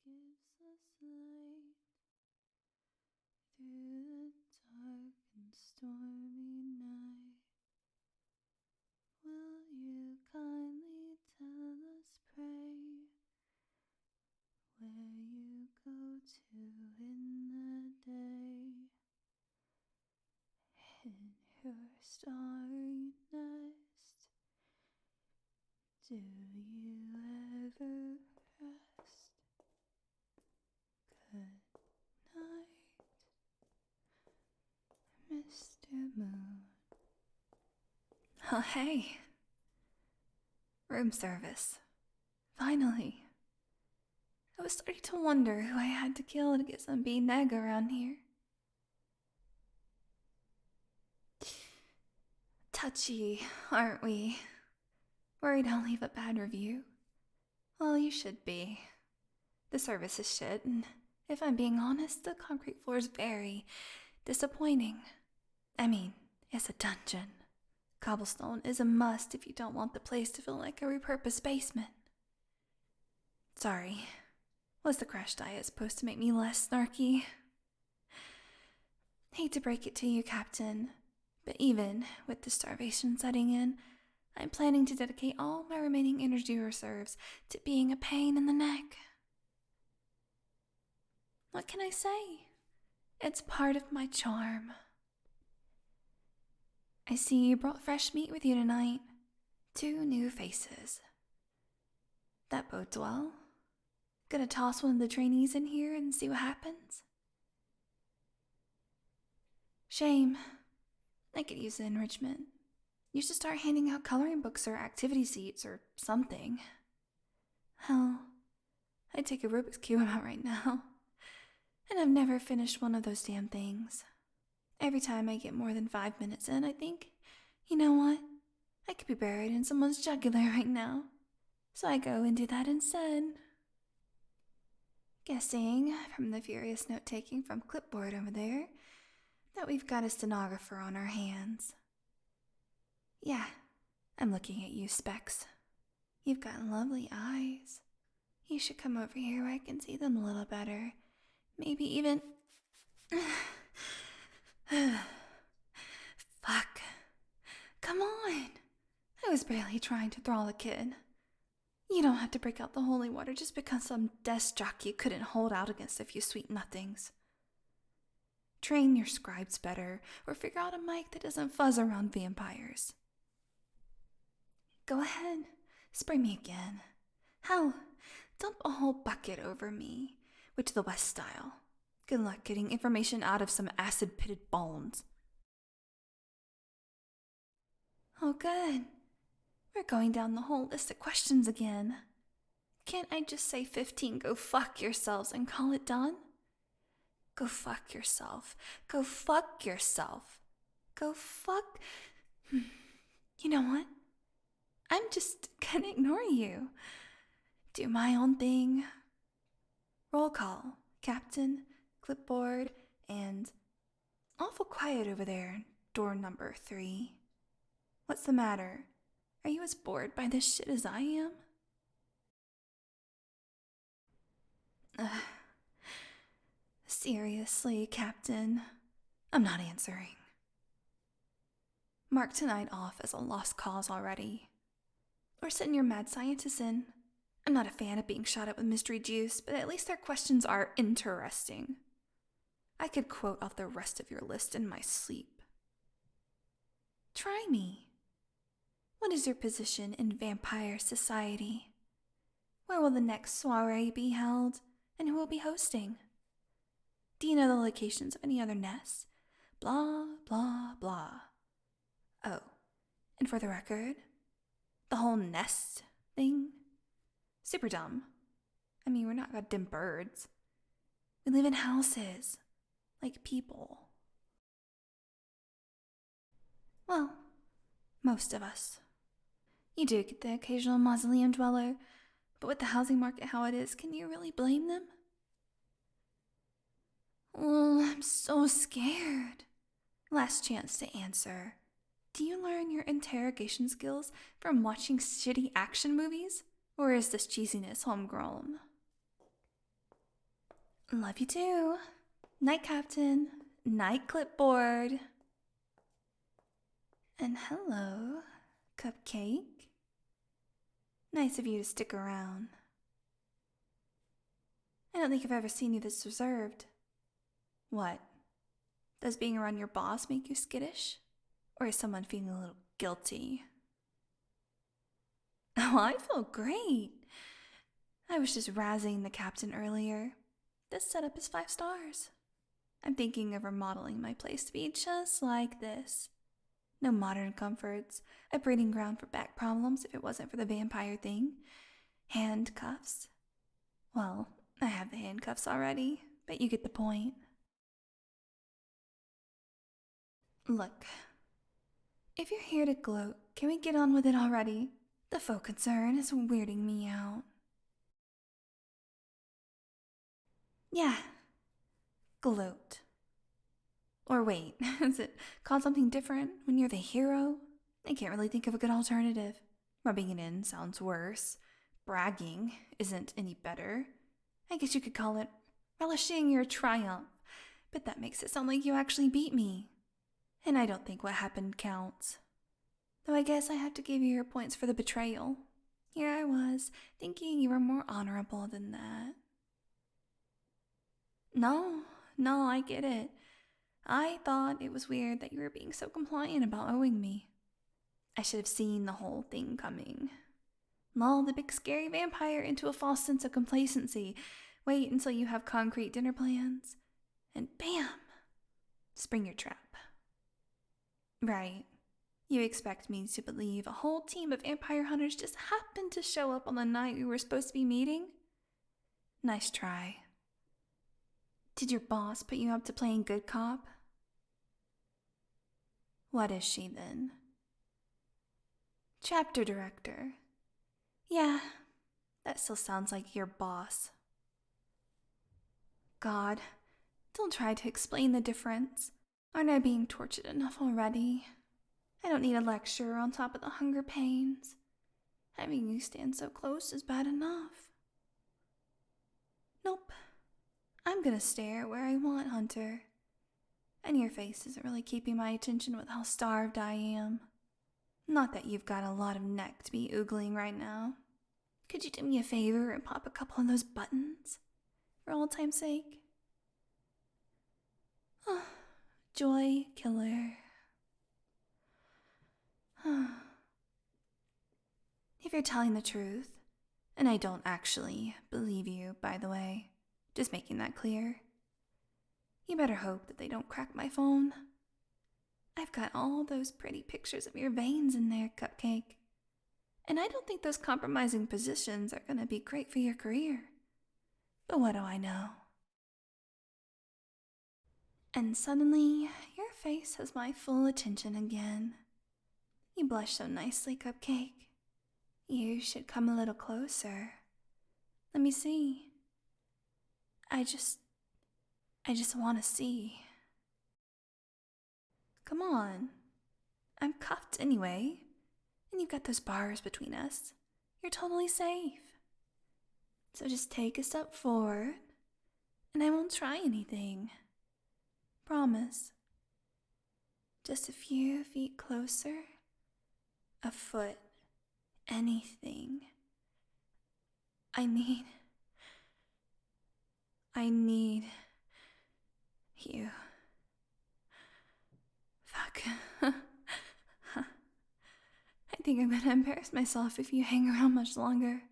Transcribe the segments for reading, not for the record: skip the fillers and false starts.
gives us light through the dark and stormy night. Will you kindly tell us, pray, where you go to in the day? In your starry nest, do you ever rest? Good night, Mr. Moon. Oh, hey. Room service. Finally. I was starting to wonder who I had to kill to get some bean egg around here. Touchy, aren't we? Worried I'll leave a bad review? Well, you should be. The service is shit, and if I'm being honest, the concrete floor is very disappointing. I mean, it's a dungeon. Cobblestone is a must if you don't want the place to feel like a repurposed basement. Sorry. Was the crash diet supposed to make me less snarky? Hate to break it to you, Captain, but even with the starvation setting in, I'm planning to dedicate all my remaining energy reserves to being a pain in the neck. What can I say? It's part of my charm. I see you brought fresh meat with you tonight. 2 new faces. That bodes well. Gonna toss one of the trainees in here and see what happens? Shame. I could use the enrichment. You should start handing out coloring books or activity seats or something. Hell, I'd take a Rubik's Cube out right now. And I've never finished one of those damn things. Every time I get more than 5 minutes in, I think, you know what? I could be buried in someone's jugular right now. So I go and do that instead. Guessing, from the furious note-taking from clipboard over there, that we've got a stenographer on our hands. Yeah, I'm looking at you, Specs. You've got lovely eyes. You should come over here where I can see them a little better. Maybe even... Fuck. Come on. I was barely trying to thrall a kid. You don't have to break out the holy water just because some desk jockey couldn't hold out against a few sweet nothings. Train your scribes better, or figure out a mic that doesn't fuzz around vampires. Go ahead, spray me again. Hell, dump a whole bucket over me, witch the West style. Good luck getting information out of some acid-pitted bones. Oh good. We're going down the whole list of questions again. Can't I just say 15 go fuck yourselves and call it done? Go fuck yourself. Go fuck yourself. Go fuck... You know what? I'm just gonna ignore you. Do my own thing. Roll call, Captain, clipboard, and... Awful quiet over there, door number 3. What's the matter? Are you as bored by this shit as I am? Seriously, Captain, I'm not answering. Mark tonight off as a lost cause already. Or send your mad scientists in. I'm not a fan of being shot at with mystery juice, but at least their questions are interesting. I could quote off the rest of your list in my sleep. Try me. What is your position in vampire society? Where will the next soiree be held, and who will be hosting? Do you know the locations of any other nests? Blah, blah, blah. Oh, and for the record, the whole nest thing? Super dumb. I mean, we're not goddamn birds. We live in houses, like people. Well, most of us. You do get the occasional mausoleum dweller, but with the housing market how it is, can you really blame them? Oh, I'm so scared. Last chance to answer. Do you learn your interrogation skills from watching shitty action movies? Or is this cheesiness homegrown? Love you too. Night, Captain. Night, clipboard. And hello, Cupcake. Nice of you to stick around. I don't think I've ever seen you this reserved. What? Does being around your boss make you skittish? Or is someone feeling a little guilty? Oh, I feel great. I was just razzing the captain earlier. This setup is 5 stars. I'm thinking of remodeling my place to be just like this. No modern comforts, a breeding ground for back problems if it wasn't for the vampire thing. Handcuffs. Well, I have the handcuffs already, but you get the point. Look, if you're here to gloat, can we get on with it already? The faux concern is weirding me out. Yeah, gloat. Or wait, is it called something different when you're the hero? I can't really think of a good alternative. Rubbing it in sounds worse. Bragging isn't any better. I guess you could call it relishing your triumph, but that makes it sound like you actually beat me. And I don't think what happened counts. Though I guess I have to give you your points for the betrayal. Here I was, thinking you were more honorable than that. No, I get it. I thought it was weird that you were being so compliant about owing me. I should have seen the whole thing coming. Lull the big scary vampire into a false sense of complacency. Wait until you have concrete dinner plans. And bam! Spring your trap. Right. You expect me to believe a whole team of vampire hunters just happened to show up on the night we were supposed to be meeting? Nice try. Did your boss put you up to playing good cop? What is she then? Chapter director. Yeah, that still sounds like your boss. God, don't try to explain the difference. Aren't I being tortured enough already? I don't need a lecture on top of the hunger pains. Having you stand so close is bad enough. Nope. I'm gonna stare where I want, Hunter. And your face isn't really keeping my attention with how starved I am. Not that you've got a lot of neck to be oogling right now. Could you do me a favor and pop a couple of those buttons? For old time's sake? Oh, joy killer. If you're telling the truth, and I don't actually believe you, by the way, just making that clear, you better hope that they don't crack my phone. I've got all those pretty pictures of your veins in there, Cupcake. And I don't think those compromising positions are going to be great for your career. But what do I know? And suddenly, your face has my full attention again. You blush so nicely, Cupcake. You should come a little closer. Let me see. I just want to see. Come on. I'm cuffed anyway. And you've got those bars between us. You're totally safe. So just take a step forward, and I won't try anything. Promise. Just a few feet closer. A foot. Anything. I need you. Fuck. I think I'm gonna embarrass myself if you hang around much longer.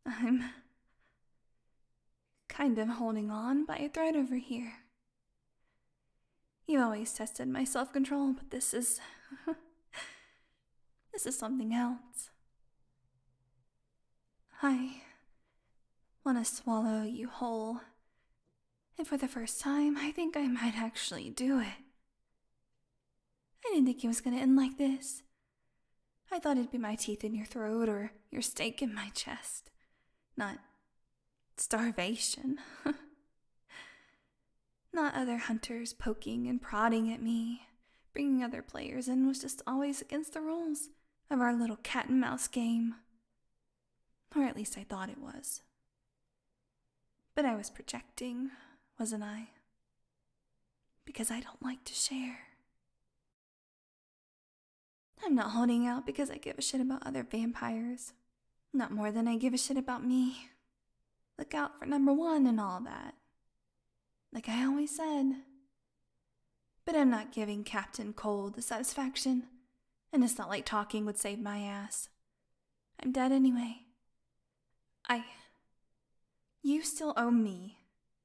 I'm kind of holding on by a thread over here. You always tested my self-control, but this is something else. I want to swallow you whole. And for the first time, I think I might actually do it. I didn't think it was going to end like this. I thought it'd be my teeth in your throat or your steak in my chest. Not starvation. Not other hunters poking and prodding at me. Bringing other players in was just always against the rules of our little cat and mouse game. Or at least I thought it was. But I was projecting, wasn't I? Because I don't like to share. I'm not holding out because I give a shit about other vampires. Not more than I give a shit about me. Look out for number one and all that. Like I always said. But I'm not giving Captain Cold the satisfaction. And it's not like talking would save my ass. I'm dead anyway. You still owe me,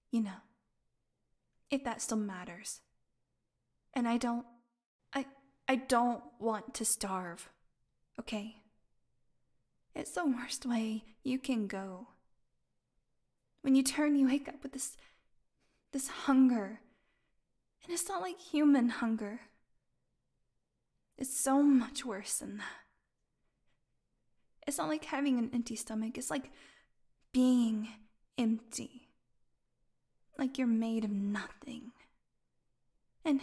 you know. If that still matters. And I don't want to starve, okay? It's the worst way you can go. When you wake up with this hunger. And it's not like human hunger. It's so much worse than that. It's not like having an empty stomach. It's like being empty. Like you're made of nothing. And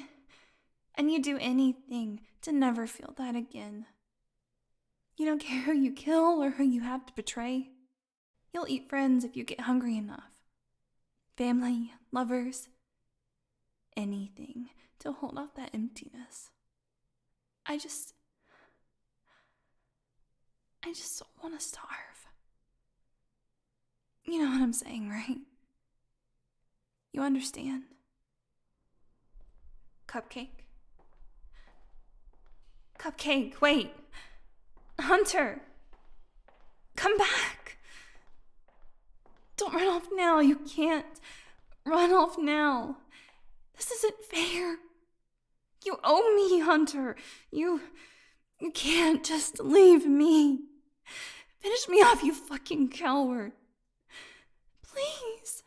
you do anything to never feel that again. You don't care who you kill or who you have to betray. You'll eat friends if you get hungry enough. Family, lovers, anything to hold off that emptiness. I just don't want to starve. You know what I'm saying, right? You understand? Cupcake? Cupcake, wait! Hunter! Come back! Don't run off now, you can't run off now. This isn't fair. You owe me, Hunter. You can't just leave me. Finish me off, you fucking coward. Please.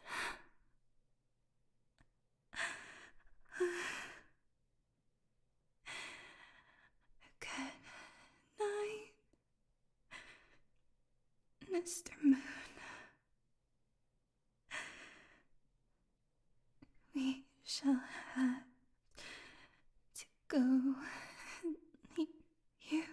Good night, Mr. Moon. We shall have to go and meet you.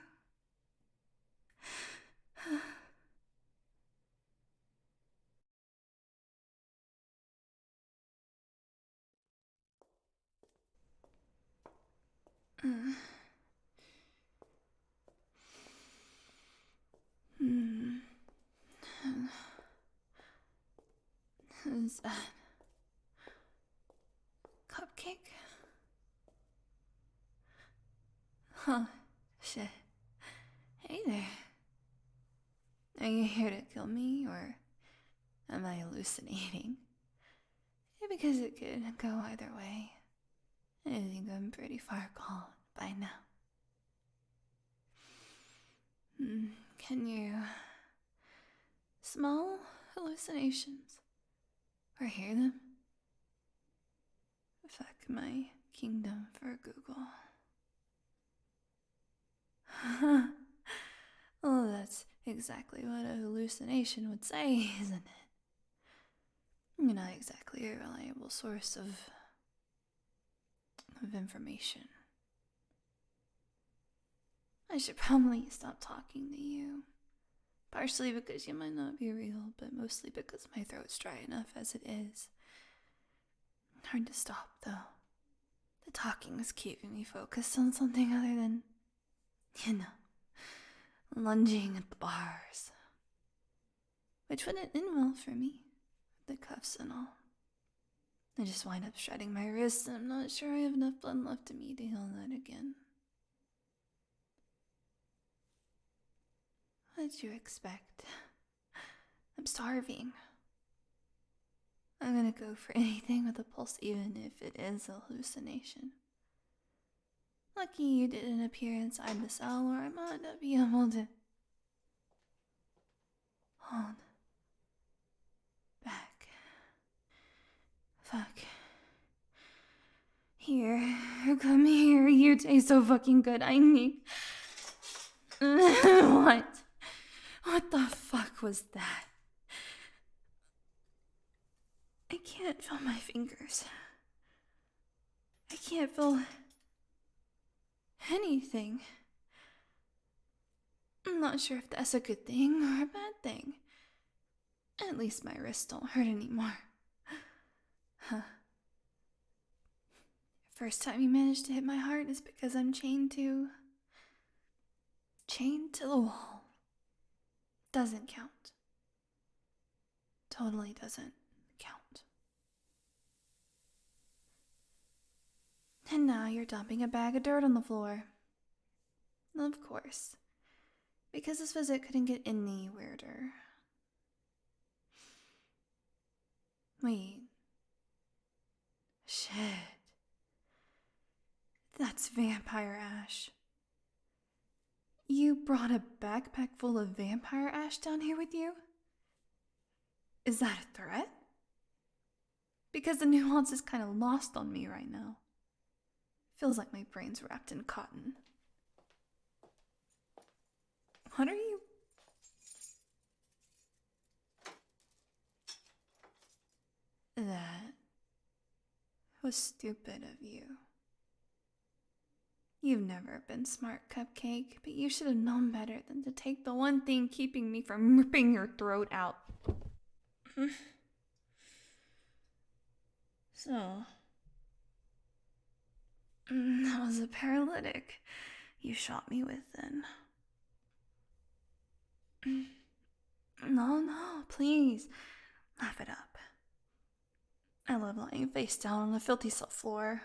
Is that Cupcake? Huh, shit. Hey there. Are you here to kill me, or am I hallucinating? Yeah, because it could go either way. I think I'm pretty far gone by now. Can you smell hallucinations? Or hear them? Fuck my kingdom for Google. Well, that's exactly what a hallucination would say, isn't it? You're not exactly a reliable source of information. I should probably stop talking to you. Partially because you might not be real, but mostly because my throat's dry enough as it is. Hard to stop, though. The talking is keeping me focused on something other than, lunging at the bars. Which wouldn't end well for me, with the cuffs and all. I just wind up shredding my wrists, and I'm not sure I have enough blood left in me to heal that again. What did you expect? I'm starving. I'm gonna go for anything with a pulse, even if it is a hallucination. Lucky you didn't appear inside the cell, or I might not be able to hold back. Fuck. Here, come here. You taste so fucking good. I need. What? What the fuck was that? I can't feel my fingers. I can't feel anything. I'm not sure if that's a good thing or a bad thing. At least my wrists don't hurt anymore. First time you managed to hit my heart is because I'm chained to the wall. Doesn't count. Totally doesn't count. And now you're dumping a bag of dirt on the floor. Of course. Because this visit couldn't get any weirder. Wait. Shit. That's vampire ash. You brought a backpack full of vampire ash down here with you? Is that a threat? Because the nuance is kind of lost on me right now. Feels like my brain's wrapped in cotton. What are you? That was stupid of you. You've never been smart, Cupcake, but you should have known better than to take the one thing keeping me from ripping your throat out. So, that was a paralytic you shot me with then. No, please, laugh it up. I love lying face down on the filthy salt floor.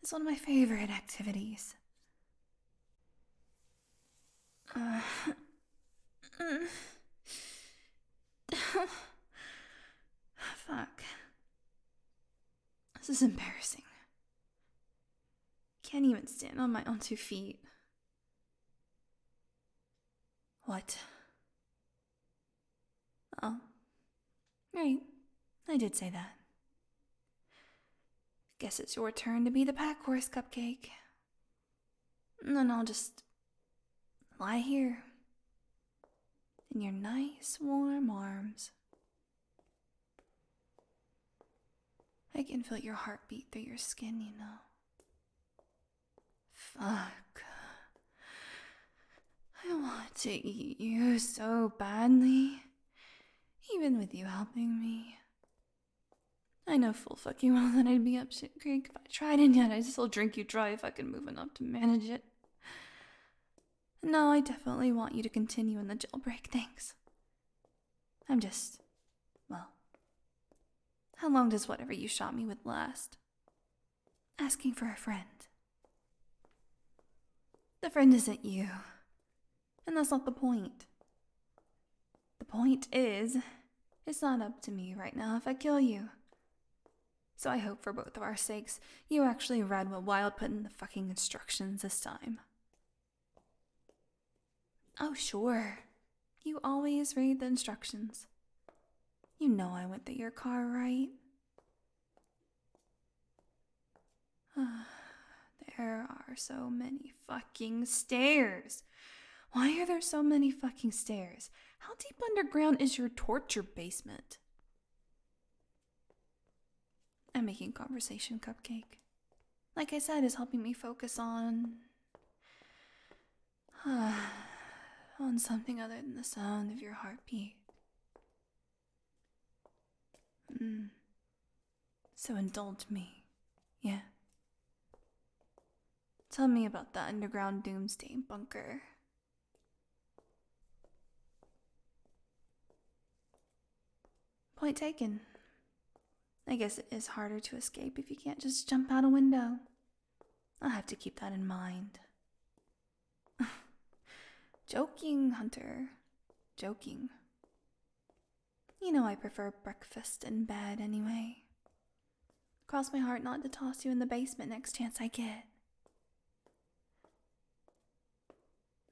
It's one of my favorite activities. Fuck. This is embarrassing. Can't even stand on my own 2 feet. What? Oh. Right. I did say that. Guess it's your turn to be the pack horse, Cupcake. And then I'll just lie here in your nice warm arms. I can feel your heartbeat through your skin, you know. Fuck. I want to eat you so badly, even with you helping me. I know full fucking well that I'd be up shit creek if I tried, and yet I'd still drink you dry if I could move enough to manage it. No, I definitely want you to continue in the jailbreak, thanks. I'm just, well, how long does whatever you shot me with last? Asking for a friend. The friend isn't you. And that's not the point. The point is, it's not up to me right now if I kill you. So I hope for both of our sakes, you actually read what Wild put in the fucking instructions this time. Oh, sure. You always read the instructions. You know I went through your car, right? There are so many fucking stairs. Why are there so many fucking stairs? How deep underground is your torture basement? I'm making conversation, Cupcake. Like I said, is helping me focus on something other than the sound of your heartbeat. So indulge me, yeah. Tell me about the underground doomsday bunker. Point taken. I guess it is harder to escape if you can't just jump out a window. I'll have to keep that in mind. Joking, Hunter. Joking. You know I prefer breakfast in bed anyway. Cross my heart not to toss you in the basement next chance I get.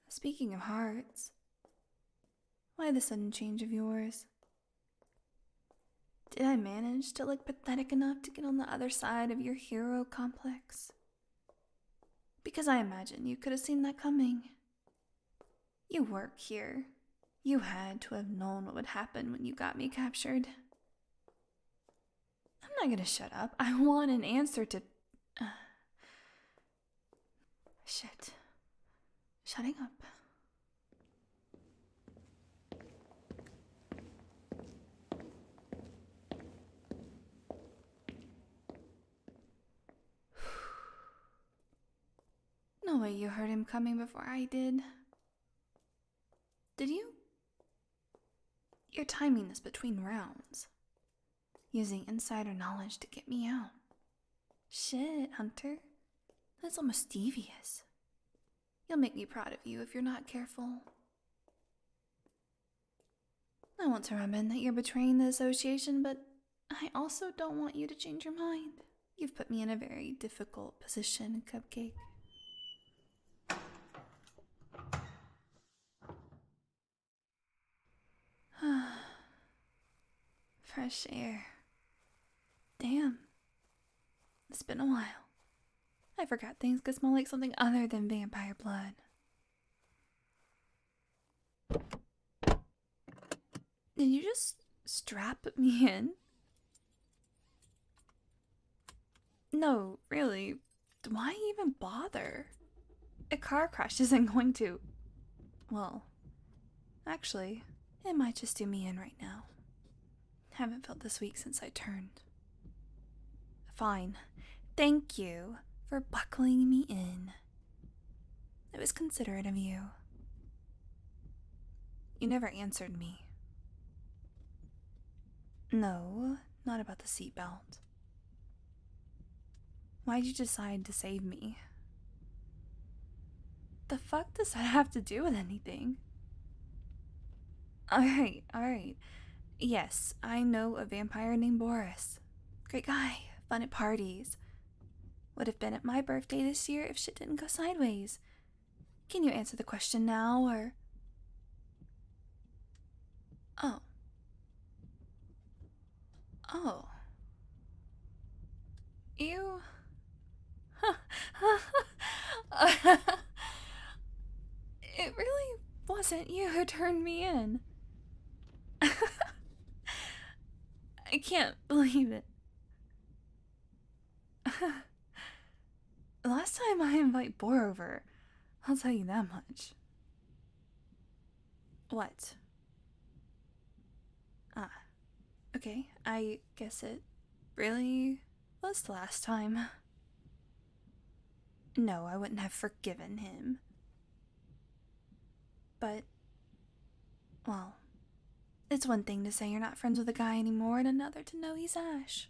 Speaking of hearts, why the sudden change of yours? Did I manage to look pathetic enough to get on the other side of your hero complex? Because I imagine you could have seen that coming. You work here. You had to have known what would happen when you got me captured. I'm not gonna shut up. I want an answer to... Shit. Shutting up. way you heard him coming before I did. Did you? You're timing this between rounds. Using insider knowledge to get me out. Shit, Hunter. That's almost devious. You'll make me proud of you if you're not careful. I want to rub in that you're betraying the association, but I also don't want you to change your mind. You've put me in a very difficult position, Cupcake. Fresh air. Damn. It's been a while. I forgot things could smell like something other than vampire blood. Did you just strap me in? No, really. Why even bother? A car crash isn't going to... Well, actually, it might just do me in right now. Haven't felt this weak since I turned. Fine. Thank you for buckling me in. It was considerate of you. You never answered me. No, not about the seatbelt. Why'd you decide to save me? The fuck does that have to do with anything? Alright. Yes, I know a vampire named Boris. Great guy, fun at parties. Would have been at my birthday this year if shit didn't go sideways. Can you answer the question now, or... Oh. You... It really wasn't you who turned me in. I can't believe it. Last time I invite Bor over, I'll tell you that much. What? Okay, I guess it really was the last time. No, I wouldn't have forgiven him. But, well, it's one thing to say you're not friends with a guy anymore and another to know he's Ash.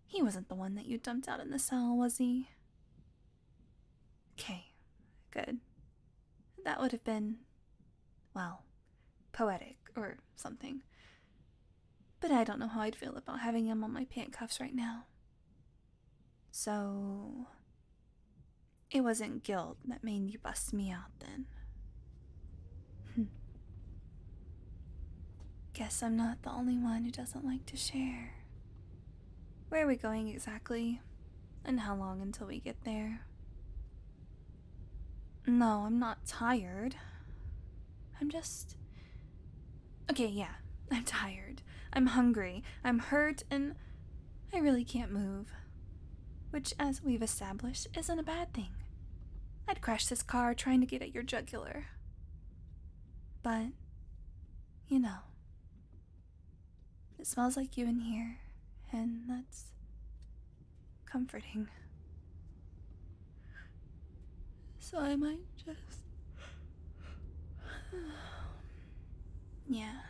He wasn't the one that you dumped out in the cell, was he? Okay, good. That would have been, well, poetic or something. But I don't know how I'd feel about having him on my pant cuffs right now. So, it wasn't guilt that made you bust me out then. Guess I'm not the only one who doesn't like to share. Where are we going exactly? And how long until we get there? No, I'm not tired. I'm just... Okay, yeah, I'm tired. I'm hungry, I'm hurt, and I really can't move. Which, as we've established, isn't a bad thing. I'd crash this car trying to get at your jugular. But, you know, it smells like you in here, and that's comforting. So I might just... Yeah.